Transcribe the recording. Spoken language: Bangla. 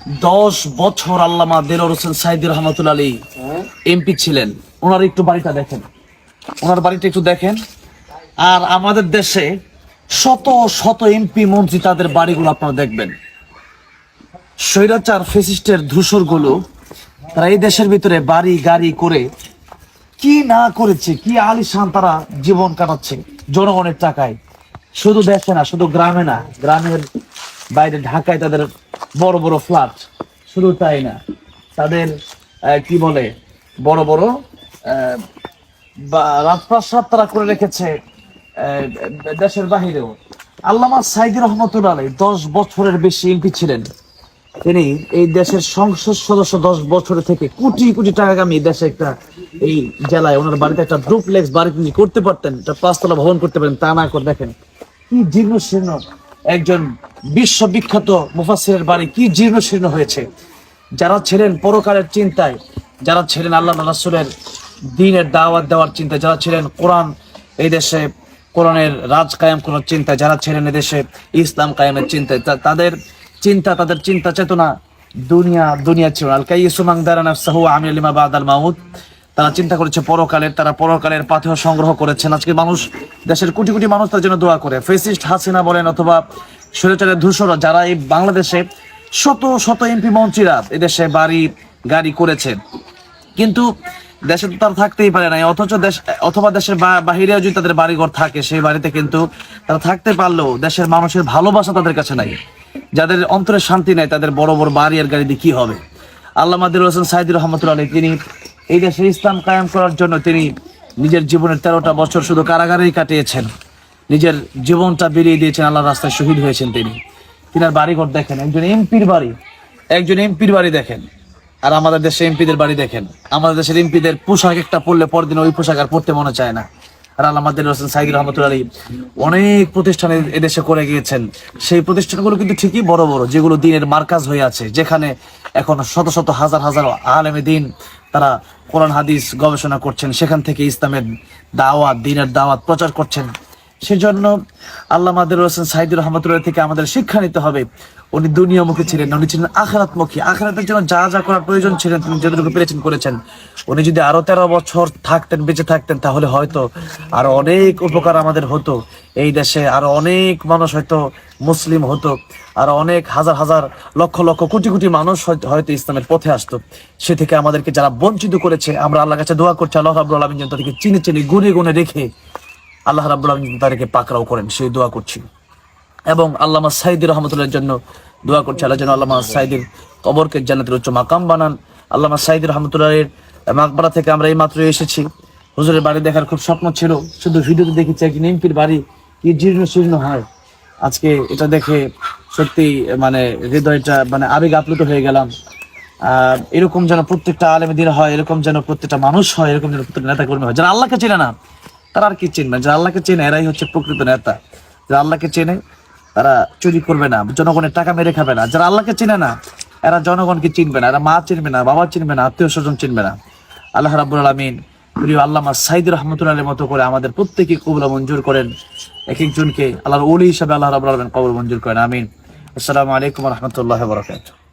10 বছর আল্লামা দেলোয়ার হোসেন সাঈদী রহমাতুল্লাহ আলাইহি এমপি ছিলেন। ওনার একটু বাড়িটা দেখেন, ওনার বাড়িটা একটু দেখেন। আর আমাদের দেশে শত শত এমপি মন্ত্রী, তাদের বাড়িগুলো আপনারা দেখবেন। স্বৈরাচার ফ্যাসিস্টের ধূসরগুলো তারা এই দেশের ভিতরে বাড়ি গাড়ি করে কি না করেছে, কি আলিশান তারা জীবন কাটাচ্ছে জনগণের টাকায়। শুধু দেশে না, শুধু গ্রামে না, গ্রামের বাইরে ঢাকায় তাদের বড় বড় ফ্ল্যাট। শুধু তাই না, তাদের কি বলে বড় বড় রাজপ্রাসাদ তারা করে রেখেছে দেশের বাহিরেও। আল্লামা সাঈদী রহমাতুল্লাহ আলাইহি 10 বছরের বেশি এমপি ছিলেন। তিনি এই দেশের সংসদ সদস্য 10 বছর থেকে কোটি কোটি টাকা কামিয়ে দেশে একটা এই জেলায় ওনার বাড়িতে একটা ডুপ্লেক্স বাড়ি তিনি করতে পারতেন, একটা 5 তলা ভবন করতে পারেন, তা না করে দেখেন কি জীর্ণ শীর্ণ একজন বিশ্ববিখ্যাত মুফাসসিরের বাড়ি কি জীর্ণ শীর্ণ হয়েছে। যারা ছিলেন পরকালের চিন্তায়, যারা ছিলেন আল্লাহ রাসূলের দ্বীনের দাওয়াত দেওয়ার চিন্তায়, যারা ছিলেন কোরআন এই দেশে কোরআনের রাজ কায়েম করার চিন্তায়, যারা ছিলেন এদেশে ইসলাম কায়েমের চিন্তায়, তাদের চিন্তা চেতনা দুনিয়া ছিল আল কাইয়িসু মান দারা নাফসাহু আমিল লিমা বাদাল মাউত। তারা চিন্তা করেছে পরকালের, তারা পরকালের পাথেয় সংগ্রহ করেছেন। আজকে মানুষ, দেশের কোটি কোটি মানুষ তার জন্য দোয়া করে। ফ্যাসিস্ট হাসিনা বলেন অথবা স্বৈরাচারের ধূসররা, যারা এই বাংলাদেশে শত শত এমপি মন্ত্রীরা এদেশে বাড়ি গাড়ি করেছে, কিন্তু দেশে তো তারা থাকতেই পারে না। অথবা দেশের বাহিরেও যদি তাদের বাড়িঘর থাকে, সেই বাড়িতে কিন্তু তারা থাকতে পারলেও দেশের মানুষের ভালোবাসা তাদের কাছে নাই। যাদের অন্তরে শান্তি নাই, তাদের বড় বড় বাড়ি আর গাড়ি দিয়ে কি হবে? আল্লামা দেলোয়ার হোসেন সাঈদী রহমাতুল্লাহ আলাইহি তিনি এই দেশে ইসলাম কায়েম করার জন্য তিনি নিজের জীবনের 13টা বছর শুধু কারাগারেই কাটিয়েছেন, নিজের জীবনটা বিলিয়ে দিয়েছেন, আল্লাহর রাস্তায় শহীদ হয়েছেন তিনি। তিনার বাড়িঘর দেখেন, একজন এমপির বাড়ি দেখেন। আর আমাদের দেশে এমপিদের বাড়ি দেখেন। আমাদের দেশের এমপিদের পোশাক একটা পরলে পরদিন ওই পোশাক আর পরতে মনে চায় না। আর আল্লামা দেলোয়ার হোসেন সাঈদী রহমাতুল্লাহ আলাইহি অনেক প্রতিষ্ঠানে এদেশে করে গিয়েছেন। সেই প্রতিষ্ঠানগুলো কিন্তু ঠিকই বড় বড়, যেগুলো দ্বীনের মার্কাজ হয়ে আছে, যেখানে এখন শত শত হাজার হাজার আলেমে দ্বীন তারা কোরআন হাদিস গবেষণা করছেন, সেখান থেকে ইসলামের দাওয়াত, দ্বীনের দাওয়াত প্রচার করছেন। সেজন্য আল্লামা দেলোয়ার হোসেন সাঈদী রহমাতুল্লাহ থেকে আমাদের শিক্ষা নিতে হবে। উনি দুনিয়ামুখী ছিলেন, উনি ছিলেন আখিরাতমুখী। আখিরাতের জন্য যা যা করার প্রয়োজন ছিলেন তিনি যতটুকু পেরেছেন করেছেন। উনি যদি আরো 13 বছর থাকতেন, বেঁচে থাকতেন, তাহলে হয়তো আরো অনেক উপকার আমাদের হতো। এই দেশে আরো অনেক মানুষ হয়তো মুসলিম হতো, আরো অনেক হাজার হাজার লক্ষ লক্ষ কোটি কোটি মানুষ হয়তো ইসলামের পথে আসতো। সে থেকে আমাদেরকে যারা বঞ্চিত করেছে, আমরা আল্লাহর কাছে দোয়া করছি আল্লাহ রাব্বুল আলামিন যেন তাদেরকে চিনে চিনে গুনে গুনে রেখে আল্লাহ রাব্বুল আলামিন তাদেরকে পাকড়াও করেন, সেই দোয়া করছি। এবং আল্লামা সাঈদী রহমাতুল্লাহর জন্য দোয়া করছি, আল্লাহ যেন আল্লামা সাঈদীর কবরকে জান্নাতের উচ্চ মাকাম বানান। আল্লামা সাঈদী রহমাতুল্লাহের মাকবারা থেকে আমরা এই মাত্র এসেছি। হুজুরের বাড়ি দেখার খুব স্বপ্ন ছিল, শুধু ভিডিওতে দেখেছি একজন এমপির বাড়ি কি জীর্ণ শীর্ণ হয়। আজকে এটা দেখে সত্যি মানে হৃদয়টা মানে আবেগ আপ্লুত হয়ে গেলাম। এরকম যেন প্রত্যেকটা আলেমে দ্বীন হয়, এরকম যেন প্রত্যেকটা মানুষ হয়, এরকম যেন প্রত্যেকটা নেতা কর্মী হয়। যারা আল্লাহকে চেনে না তারা আর কি চিনবে? যারা আল্লাহকে চেনে এরাই হচ্ছে প্রকৃত নেতা। যারা আল্লাহকে চেনে তারা চুরি করবে না, জনগণের টাকা মেরে খাবে না। যারা আল্লাহকে চেনে না এরা জনগণকে চিনবে না, এরা মা চিনবে না, বাবা চিনবে না, আত্মীয় স্বজন চিনবে না। আল্লাহ রাব্বুল আলামিন প্রিয় আল্লামা সাঈদী রহমাতুল্লাহ আলাইহির মতো করে আমাদের প্রত্যেককে কবুল মঞ্জুর করেন। এক একজনকে আল্লাহর ওলি হিসেবে আল্লাহ রাব্বুল আলামিন কবুল মঞ্জুর করেন। আমিন। আসসালামু আলাইকুম ওয়া রাহমাতুল্লাহি ওয়া বারাকাতুহু।